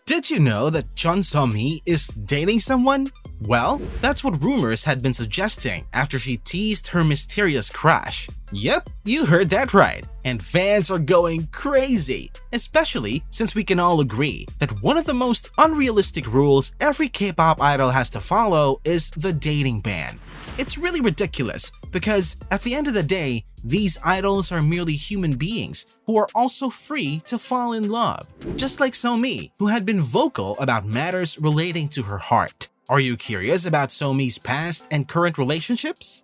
Did you know that Jeon Somi is dating someone? Well, that's what rumors had been suggesting after she teased her mysterious crush. Yep, you heard that right, and fans are going crazy, especially since we can all agree that one of the most unrealistic rules every K-pop idol has to follow is the dating ban. It's really ridiculous because at the end of the day, these idols are merely human beings who are also free to fall in love, just like Somi, who had been vocal about matters relating to her heart. Are you curious about Somi's past and current relationships?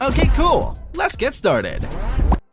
Okay, cool. Let's get started.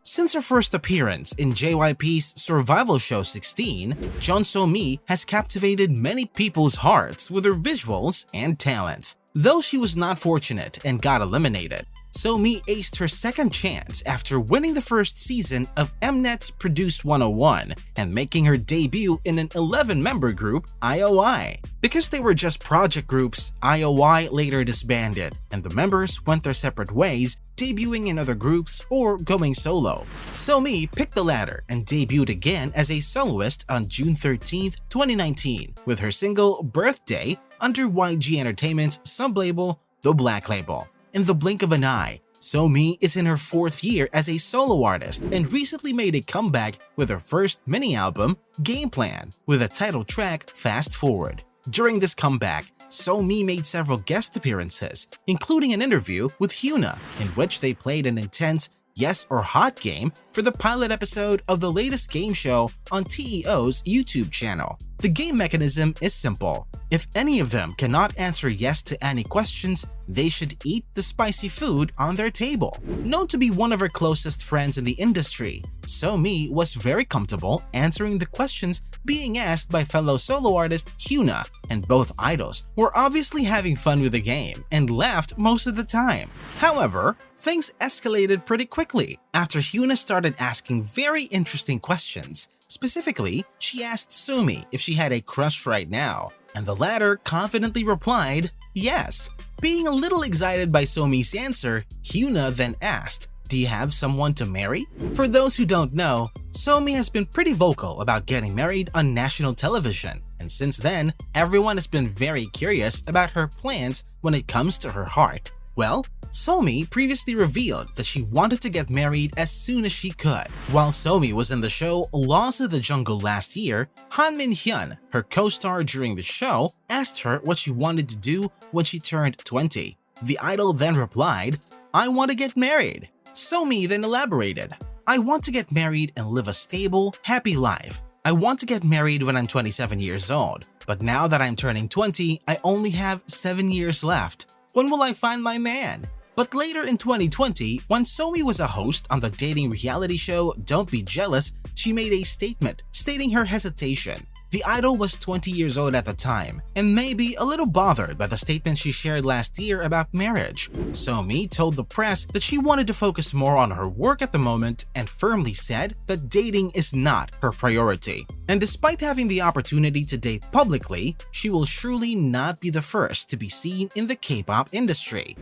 Since her first appearance in JYP's survival show 16, Jeon Somi has captivated many people's hearts with her visuals and talent. Though she was not fortunate and got eliminated, Somi aced her second chance after winning the first season of Mnet's Produce 101 and making her debut in an 11-member group, IOI. Because they were just project groups, IOI later disbanded, and the members went their separate ways, debuting in other groups or going solo. Somi picked the latter and debuted again as a soloist on June 13, 2019, with her single Birthday under YG Entertainment's sublabel, The Black Label. In the blink of an eye, Somi is in her fourth year as a solo artist and recently made a comeback with her first mini-album, Game Plan, with a title track, Fast Forward. During this comeback, Somi made several guest appearances, including an interview with Hyuna, in which they played an intense yes or hot game for the pilot episode of the latest game show on TEO's YouTube channel. The game mechanism is simple. If any of them cannot answer yes to any questions, they should eat the spicy food on their table. Known to be one of her closest friends in the industry, Somi was very comfortable answering the questions being asked by fellow solo artist Hyuna, and both idols were obviously having fun with the game and laughed most of the time. However, things escalated pretty quickly after Hyuna started asking very interesting questions. Specifically, she asked Somi if she had a crush right now, and the latter confidently replied, yes. Being a little excited by Somi's answer, Hyuna then asked, do you have someone to marry? For those who don't know, Somi has been pretty vocal about getting married on national television, and since then, everyone has been very curious about her plans when it comes to her heart. Well, Somi previously revealed that she wanted to get married as soon as she could. While Somi was in the show Laws of the Jungle last year, Hyun, her co-star during the show, asked her what she wanted to do when she turned 20. The idol then replied, I want to get married. Somi then elaborated, I want to get married and live a stable, happy life. I want to get married when I'm 27 years old, but now that I'm turning 20, I only have 7 years left. When will I find my man? But later in 2020, when Somi was a host on the dating reality show Don't Be Jealous, she made a statement stating her hesitation. The idol was 20 years old at the time, and may be a little bothered by the statement she shared last year about marriage. Somi told the press that she wanted to focus more on her work at the moment and firmly said that dating is not her priority. And despite having the opportunity to date publicly, she will surely not be the first to be seen in the K-pop industry.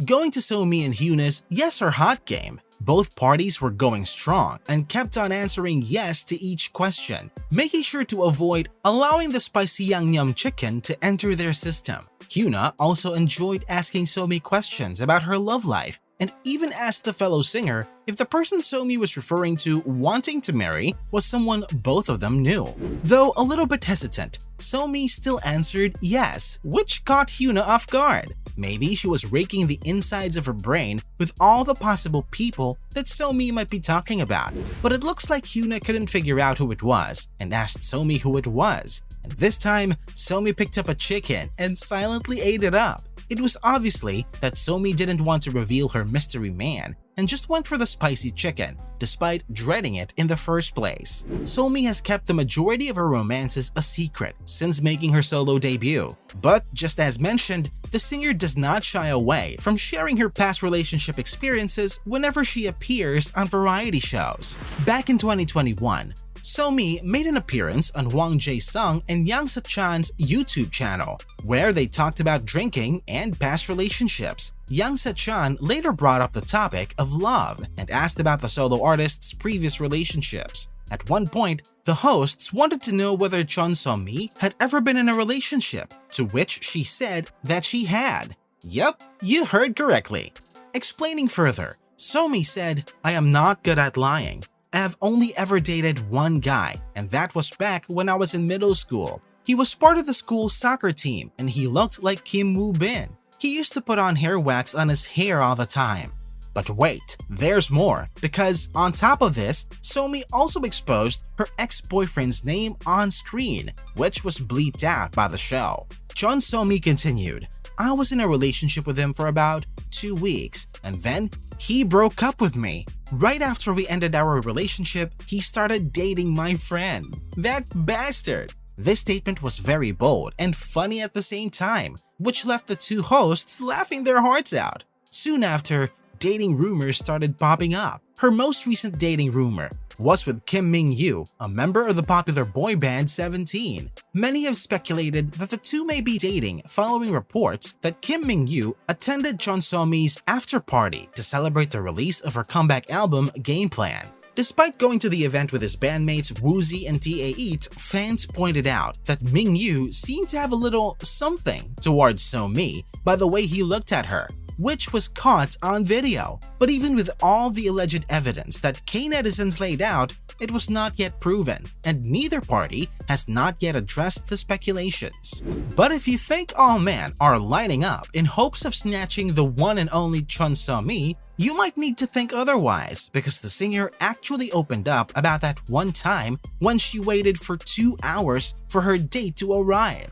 Going to Somi and Hyuna's yes or hot game, both parties were going strong and kept on answering yes to each question, making sure to avoid allowing the spicy yangnyeom chicken to enter their system. Hyuna also enjoyed asking Somi questions about her love life and even asked the fellow singer if the person Somi was referring to wanting to marry was someone both of them knew. Though a little bit hesitant, Somi still answered yes, which caught Hyuna off guard. Maybe she was raking the insides of her brain with all the possible people that Somi might be talking about. But it looks like Hyuna couldn't figure out who it was and asked Somi who it was. And this time, Somi picked up a chicken and silently ate it up. It was obviously that Somi didn't want to reveal her mystery man and just went for the spicy chicken, despite dreading it in the first place. Somi has kept the majority of her romances a secret since making her solo debut. But just as mentioned, the singer does not shy away from sharing her past relationship experiences whenever she appears on variety shows. Back in 2021, Somi made an appearance on Hwang Jae-sung and Yang Se-chan's YouTube channel, where they talked about drinking and past relationships. Yang Se-chan later brought up the topic of love and asked about the solo artist's previous relationships. At one point, the hosts wanted to know whether Jeon Somi had ever been in a relationship, to which she said that she had. Yup, you heard correctly. Explaining further, Somi said, "I am not good at lying. I have only ever dated one guy, and that was back when I was in middle school. He was part of the school's soccer team, and he looked like Kim Woo Bin. He used to put on hair wax on his hair all the time." But wait, there's more, because on top of this, Somi also exposed her ex-boyfriend's name on screen, which was bleeped out by the show. Jeon Somi continued, "I was in a relationship with him for about 2 weeks, and then he broke up with me. Right after we ended our relationship, he started dating my friend. That bastard." This statement was very bold and funny at the same time, which left the two hosts laughing their hearts out. Soon after, dating rumors started popping up. Her most recent dating rumor was with Kim Mingyu, a member of the popular boy band 17. Many have speculated that the two may be dating following reports that Kim Mingyu attended Jeon Somi's after party to celebrate the release of her comeback album Game Plan. Despite going to the event with his bandmates Woozi and Ta-Eat, fans pointed out that Mingyu seemed to have a little something towards Somi by the way he looked at her, which was caught on video. But even with all the alleged evidence that K-netizens laid out, it was not yet proven, and neither party has not yet addressed the speculations. But if you think all men are lining up in hopes of snatching the one and only Jeon Somi, you might need to think otherwise, because the singer actually opened up about that one time when she waited for 2 hours for her date to arrive.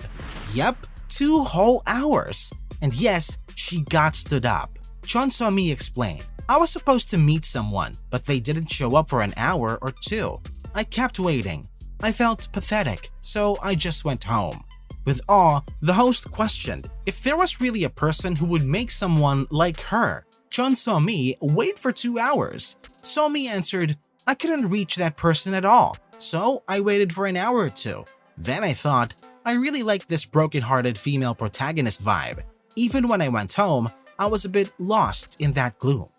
Yep, 2 whole hours. And yes, she got stood up. Jeon Somi explained, "I was supposed to meet someone, but they didn't show up for an hour or 2. I kept waiting. I felt pathetic, so I just went home." With awe, the host questioned if there was really a person who would make someone like her, Jeon Somi, wait for 2 hours. Somi answered, "I couldn't reach that person at all, so I waited for an hour or 2. Then I thought, I really like this broken-hearted female protagonist vibe. Even when I went home, I was a bit lost in that gloom."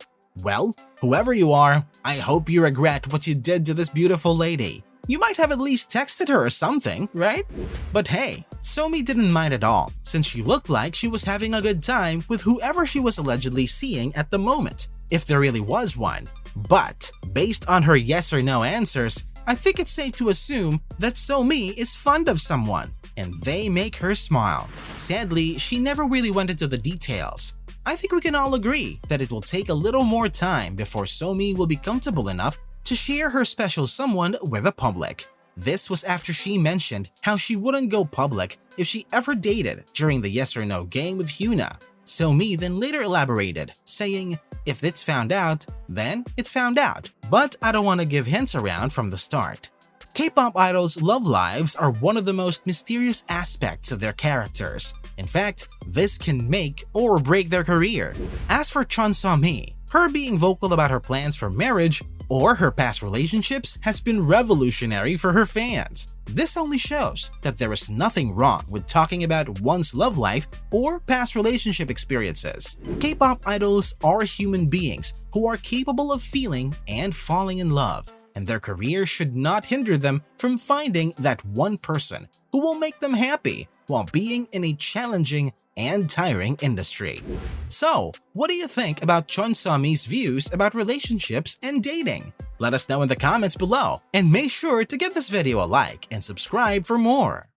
Well, whoever you are, I hope you regret what you did to this beautiful lady. You might have at least texted her or something, right? But hey, Somi didn't mind at all, since she looked like she was having a good time with whoever she was allegedly seeing at the moment, if there really was one. But based on her yes or no answers, I think it's safe to assume that Somi is fond of someone, and they make her smile. Sadly, she never really went into the details. I think we can all agree that it will take a little more time before Somi will be comfortable enough to share her special someone with the public. This was after she mentioned how she wouldn't go public if she ever dated during the yes or no game with Hyuna. Somi then later elaborated, saying, "If it's found out, then it's found out, but I don't want to give hints around from the start." K-pop idols' love lives are one of the most mysterious aspects of their characters. In fact, this can make or break their career. As for Jeon Somi, her being vocal about her plans for marriage or her past relationships has been revolutionary for her fans. This only shows that there is nothing wrong with talking about one's love life or past relationship experiences. K-pop idols are human beings who are capable of feeling and falling in love, and their career should not hinder them from finding that one person who will make them happy while being in a challenging and tiring industry. So, what do you think about Jeon Somi's views about relationships and dating? Let us know in the comments below, and make sure to give this video a like and subscribe for more.